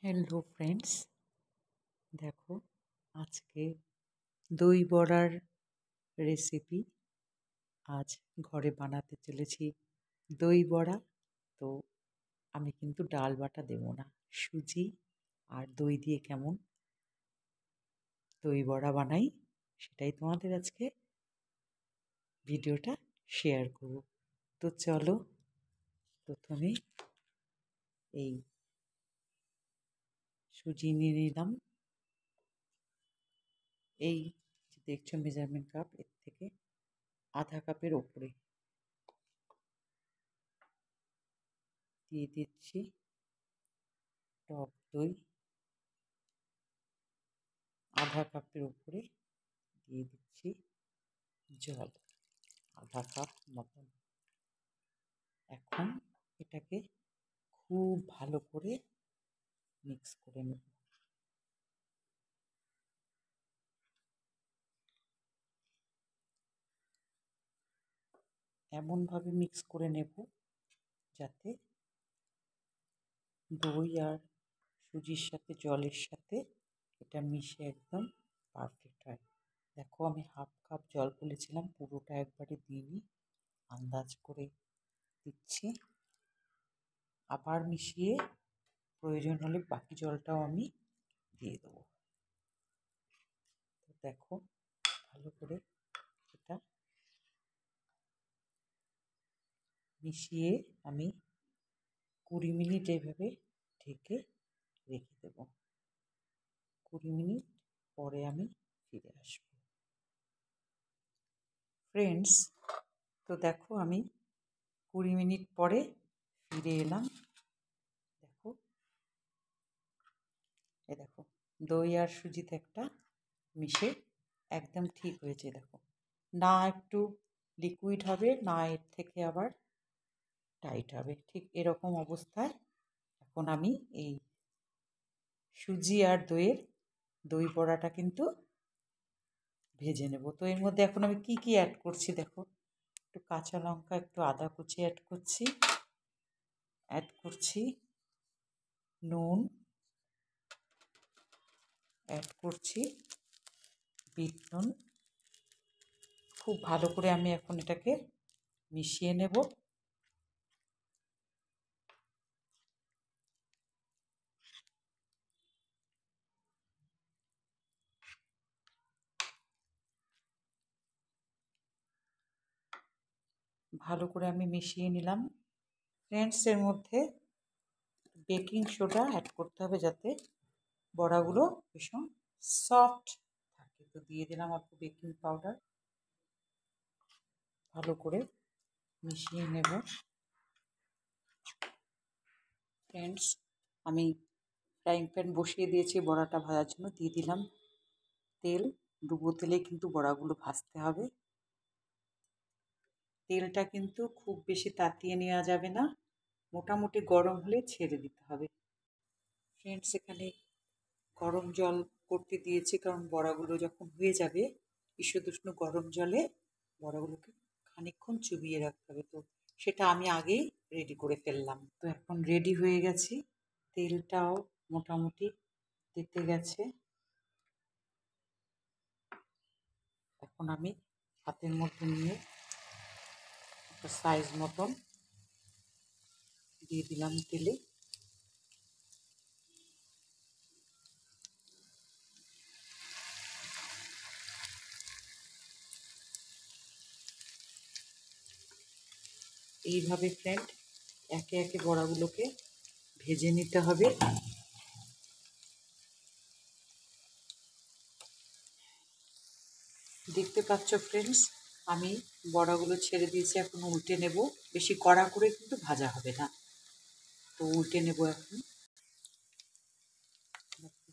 Hello friends, দেখো আজকে দই বড়ার রেসিপি আজ ঘরে বানাতে চলেছি। দই বড়া। তো আমি কিন্তু ডাল বাটা দেব না, সুজি আর দই দিয়ে কেমন দই বড়া বানাই সেটাই তোমাদের আজকে ভিডিওটা শেয়ার করব। তো চলো, প্রথমে এই সুজি নিয়ে নিলাম। এই যে দেখছো মেজারমেন্ট কাপ, এর থেকে আধা কাপের ওপরে দিয়ে দিচ্ছি টক দই। আধা কাপের উপরে দিয়ে দিচ্ছি জল, আধা কাপ মতন। এখন এটাকে খুব ভালো করে মিক্স করে নেব। এমনভাবে মিক্স করে নেব যাতে দই আর সুজির সাথে জলের সাথে এটা মিশে একদম পারফেক্ট হয়। দেখো আমি হাফ কাপ জল বলেছিলাম, পুরোটা একবারে দিইনি, আন্দাজ করে দিচ্ছি। আবার মিশিয়ে প্রয়োজন হলে বাকি জলটাও আমি দিয়ে দেবো। তো দেখো ভালো করে এটা মিশিয়ে আমি 20 মিনিট এইভাবে ঢেকে রেখে দেব। 20 মিনিট পরে আমি ফিরে আসব। ফ্রেন্ডস, তো দেখো আমি 20 মিনিট পরে ফিরে এলাম। দেখো, দেখো দই আর সুজিতে একটা মিশে একদম ঠিক হয়েছে। দেখো, না একটু লিকুইড হবে, না এর থেকে আবার টাইট হবে, ঠিক এরকম অবস্থায় এখন আমি এই সুজি আর দই বড়াটা কিন্তু ভেজে নেব। তো এর মধ্যে এখন আমি কি কি অ্যাড করছি দেখো, একটু কাঁচা লঙ্কা, একটু আদা কুচি অ্যাড করছি নুন, অ্যাড করছি বিট নুন। খুব ভালো করে আমি এখন এটাকে মিশিয়ে নেব। ভালো করে আমি মিশিয়ে নিলাম। ফ্রেন্ডস, এর মধ্যে বেকিং সোডা অ্যাড করতে হবে যাতে বড়াগুলো ভীষণ সফট থাকে। তো দিয়ে দিলাম অল্প বেকিং পাউডার। ভালো করে মিশিয়ে নেব। ফ্রেন্ডস, আমি ফ্রাইং প্যান বসিয়ে দিয়েছি বড়াটা ভাজার জন্য। দিয়ে দিলাম তেল। ডুবো তেলে কিন্তু বড়াগুলো ভাজতে হবে। তেলটা কিন্তু খুব বেশি তাতিয়ে নেওয়া যাবে না, মোটামুটি গরম হলে ছেড়ে দিতে হবে। ফ্রেন্ডস, এখানে গরম জল করতে দিয়েছি, কারণ বড়াগুলো যখন হয়ে যাবে ঈষদুষ্ণ গরম জলে বড়াগুলোকে খানিকক্ষণ চুবিয়ে রাখতে হবে। তো সেটা আমি আগেই রেডি করে ফেললাম। তো এখন রেডি হয়ে গেছি। তেলটাও মোটামুটি দিতে গেছে। এখন আমি হাতের মধ্যে নিয়ে একটা সাইজ মতন দিয়ে দিলাম তেলে। এইভাবে ফ্রেন্ড একে একে বড়াগুলোকে ভেজে নিতে হবে। দেখতে পাচ্ছ ফ্রেন্ডস, আমি বড়াগুলো ছেড়ে দিয়েছি, এখন উল্টে নেব। বেশি কড়া করে কিন্তু ভাজা হবে না, তো উল্টে নেব এখন।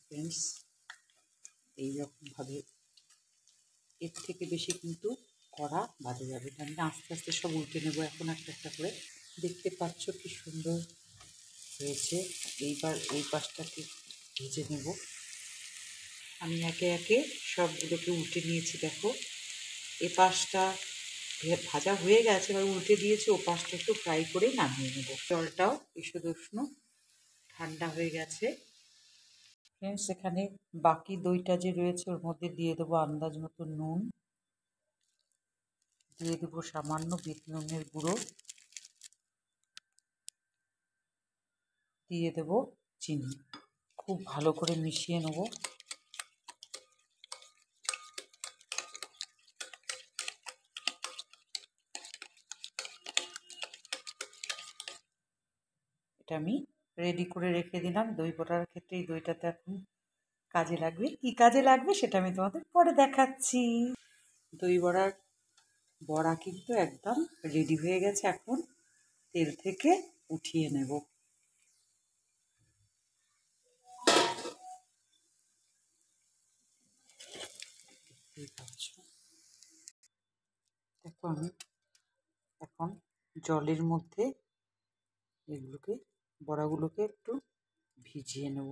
ফ্রেন্ডস, এইরকমভাবে এর থেকে বেশি কিন্তু কড়া ভাজা যাবে না। আমি আস্তে আস্তে সব উল্টে নেব এখন একটা একটা করে। দেখতে পাচ্ছ কি সুন্দর হয়েছে। এইবার এই পাশটাকে ভেজে নেব। আমি একে একে সবগুলোকে উল্টে নিয়েছি। দেখো, এ পাশটা ভাজা হয়ে গেছে, এবার উল্টে দিয়েছি। ও পাশটা একটু ফ্রাই করে নামিয়ে নেব। জলটাও ঈষদুষ্ণ ঠান্ডা হয়ে গেছে। ফ্রেন্ডস এখানে বাকি দইটা যে রয়েছে ওর মধ্যে দিয়ে দেবো আন্দাজ মতো নুন, দিয়ে দেবো সামান্য বিট নুনের গুঁড়ো, দিয়ে দেবো চিনি। খুব ভালো করে মিশিয়ে নেব। এটা আমি রেডি করে রেখে দিলাম। দই বড়ার ক্ষেত্রে এই দইটাতে এখন কাজে লাগবে। কি কাজে লাগবে সেটা আমি তোমাদের পরে দেখাচ্ছি। দই বড়ার বড়া কিন্তু একদম রেডি হয়ে গেছে। এখন তেল থেকে উঠিয়ে নেব। দেখো আমি এখন জলের মধ্যে এগুলোকে বড়াগুলোকে একটু ভিজিয়ে নেব।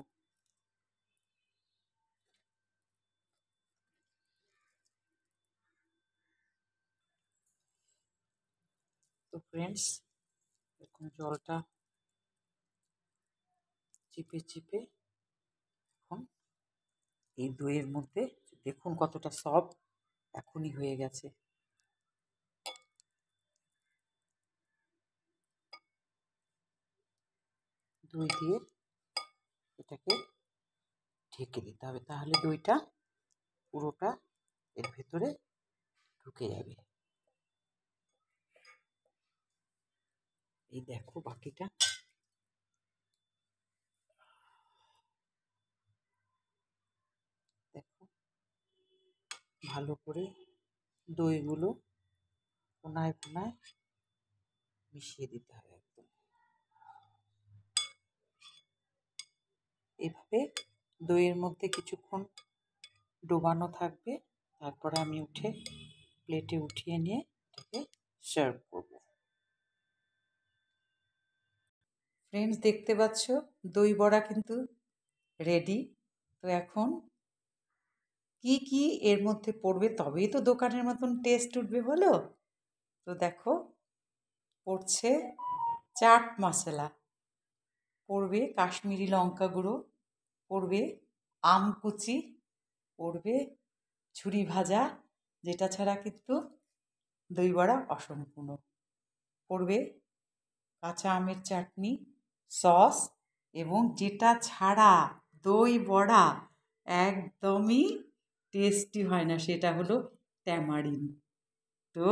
তো ফ্রেন্ডস এখন জলটা চিপে চিপে এখন এই দইয়ের মধ্যে দেখুন কতটা সফট এখনই হয়ে গেছে। দই দিয়ে এটাকে ঢেকে দিতে হবে, তাহলে দইটা পুরোটা এর ভেতরে ঢুকে যাবে। এই দেখো বাকিটা। দেখো ভালো করে দইগুলো কোনায় কোনায় মিশিয়ে দিতে হবে একদম। এভাবে দইয়ের মধ্যে কিছুক্ষণ ডোবানো থাকবে, তারপরে আমি উঠে প্লেটে উঠিয়ে নিয়ে এটাকে সার্ভ করব। ফ্রেন্ডস দেখতে পাচ্ছ দই বড়া কিন্তু রেডি। তো এখন কি কি এর মধ্যে পড়বে তবেই তো দোকানের মতন টেস্ট উঠবে বলো। তো দেখো পড়ছে চাট মশলা, পড়বে কাশ্মীরি লঙ্কা গুঁড়ো, পড়বে আম কুচি, পড়বে ঝুরি ভাজা, যেটা ছাড়া কিন্তু দই বড়া অসম্পূর্ণ, পড়বে কাঁচা আমের চাটনি, সস, এবং যেটা ছাড়া দই বড়া একদমই টেস্টি হয় না সেটা হলো ট্যামারিন। তো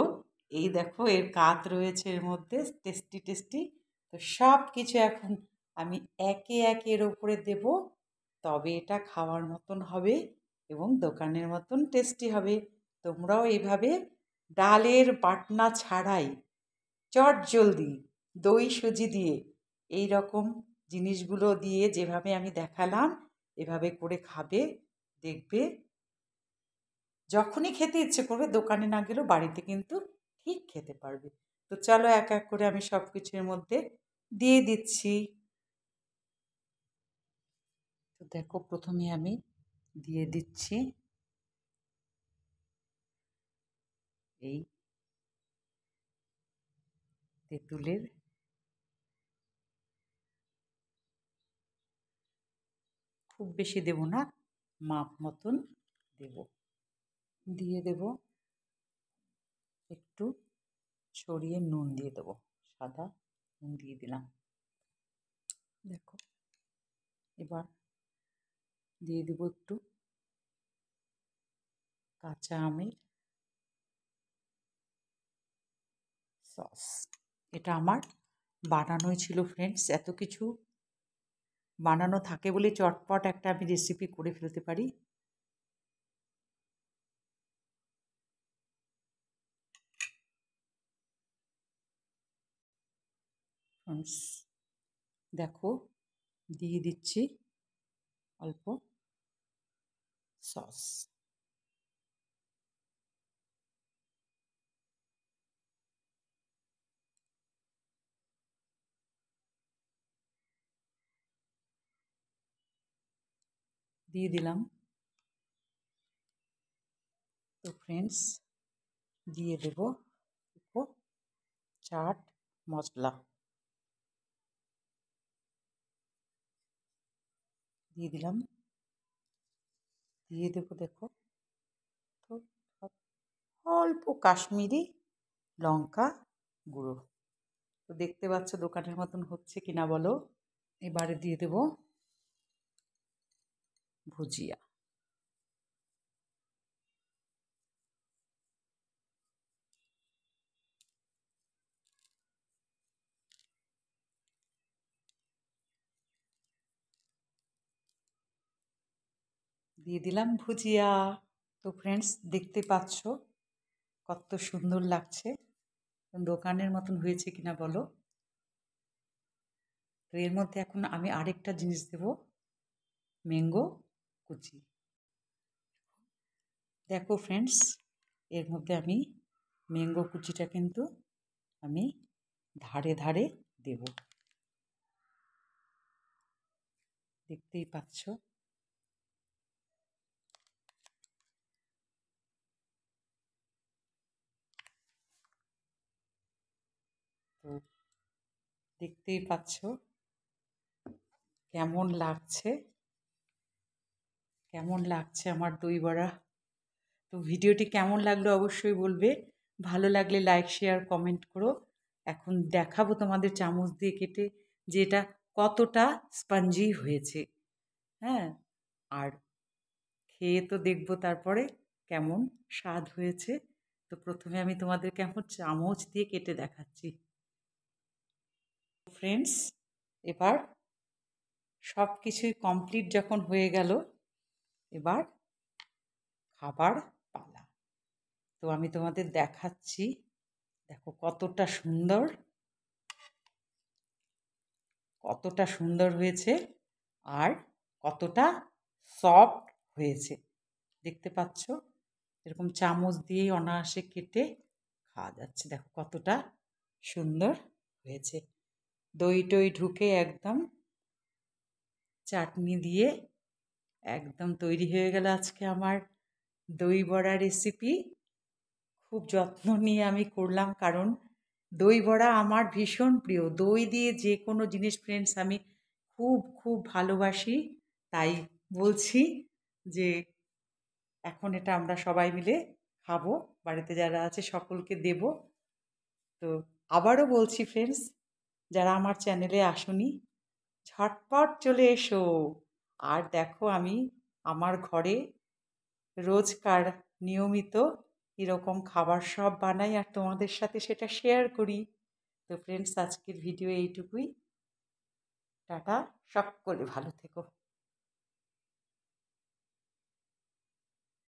এই দেখো এর কাত রয়েছে এর মধ্যে টেস্টি টেস্টি। তো সব কিছু এখন আমি একে একে এর ওপরে দেব, তবে এটা খাওয়ার মতন হবে এবং দোকানের মতন টেস্টি হবে। তোমরাও এইভাবে ডালের বাটনা ছাড়াই চটজলদি দই সুজি দিয়ে এই রকম জিনিসগুলো দিয়ে যেভাবে আমি দেখালাম এভাবে করে খাবে, দেখবে যখনই খেতে ইচ্ছে করবে দোকানে না গেলেও বাড়িতে কিন্তু ঠিক খেতে পারবে। তো চলো এক এক করে আমি সব কিছুর মধ্যে দিয়ে দিচ্ছি। তো দেখো প্রথমে আমি দিয়ে দিচ্ছি এই তেঁতুলের খুব বেশি দেব না, মাপ মতন দেব। দিয়ে দেব একটু ছড়িয়ে নুন দিয়ে দেবো, সাদা নুন দিয়ে দিলাম। দেখো এবার দিয়ে দেবো একটু কাঁচা আমের সস। এটা আমার বানানোই ছিল ফ্রেন্ডস। এত কিছু বানানো থাকে বলে চটপট একটা আমি রেসিপি করে ফেলতে পারি। ফ্রেন্ডস দেখো দিয়ে দিচ্ছি অল্প সস। দিয়ে দিলাম। তো ফ্রেন্ডস দিয়ে দেব চাট মশলা, দিয়ে দিলাম দিয়ে দেবো দেখো, তো অল্প কাশ্মীরি লঙ্কা গুঁড়ো। তো দেখতে পাচ্ছ দোকানের মতন হচ্ছে কিনা বলো। এবারে দিয়ে দেব ভুজিয়া। দিয়ে দিলাম ভুজিয়া। তো ফ্রেন্ডস দেখতে পাচ্ছ কত সুন্দর লাগছে, দোকানের মতন হয়েছে কিনা বলো। তো এর মধ্যে এখন আমি আরেকটা জিনিস দেব, ম্যাঙ্গো কুচি। দেখো ফ্রেন্ডস, এর মধ্যে আমি ম্যাঙ্গো কুচিটা কিন্তু আমি ধারে ধারে দেব, দেখতেই পাচ্ছ। তো দেখতেই পাচ্ছ কেমন লাগছে, কেমন লাগছে আমার দই বড়া। তো ভিডিওটি কেমন লাগলো অবশ্যই বলবে, ভালো লাগলে লাইক শেয়ার কমেন্ট করো। এখন দেখাবো তোমাদের চামচ দিয়ে কেটে যে এটা কতটা স্পঞ্জি হয়েছে। হ্যাঁ, আর খেয়ে তো দেখবো তারপরে কেমন স্বাদ হয়েছে। তো প্রথমে আমি তোমাদেরকে এখন চামচ দিয়ে কেটে দেখাচ্ছি। ফ্রেন্ডস, এবার সব কিছুই কমপ্লিট যখন হয়ে গেল, এবার খাবার পালা। তো আমি তোমাদের দেখাচ্ছি, দেখো কতটা সুন্দর, কতটা সুন্দর হয়েছে আর কতটা সফট হয়েছে দেখতে পাচ্ছ। এরকম চামচ দিয়েই অনায়াসে কেটে খাওয়া যাচ্ছে, দেখো কতটা সুন্দর হয়েছে। দই টই ঢুকে একদম চাটনি দিয়ে একদম তৈরি হয়ে গেল আজকে আমার দই বড়া রেসিপি। খুব যত্ন নিয়ে আমি করলাম, কারণ দই বড়া আমার ভীষণ প্রিয়। দই দিয়ে যে কোনো জিনিস ফ্রেন্ডস আমি খুব খুব ভালোবাসি। তাই বলছি যে এখন এটা আমরা সবাই মিলে খাবো, বাড়িতে যারা আছে সকলকে দেব। তো আবারও বলছি ফ্রেন্ডস, যারা আমার চ্যানেলে আসোনি ঝটপট চলে এসো। আর দেখো আমি আমার ঘরে রোজকার নিয়মিত এরকম খাবার সব বানাই আর তোমাদের সাথে সেটা শেয়ার করি। তো ফ্রেন্ডস আজকের ভিডিও এইটুকুই। টাটা, সকলে ভালো থেকো।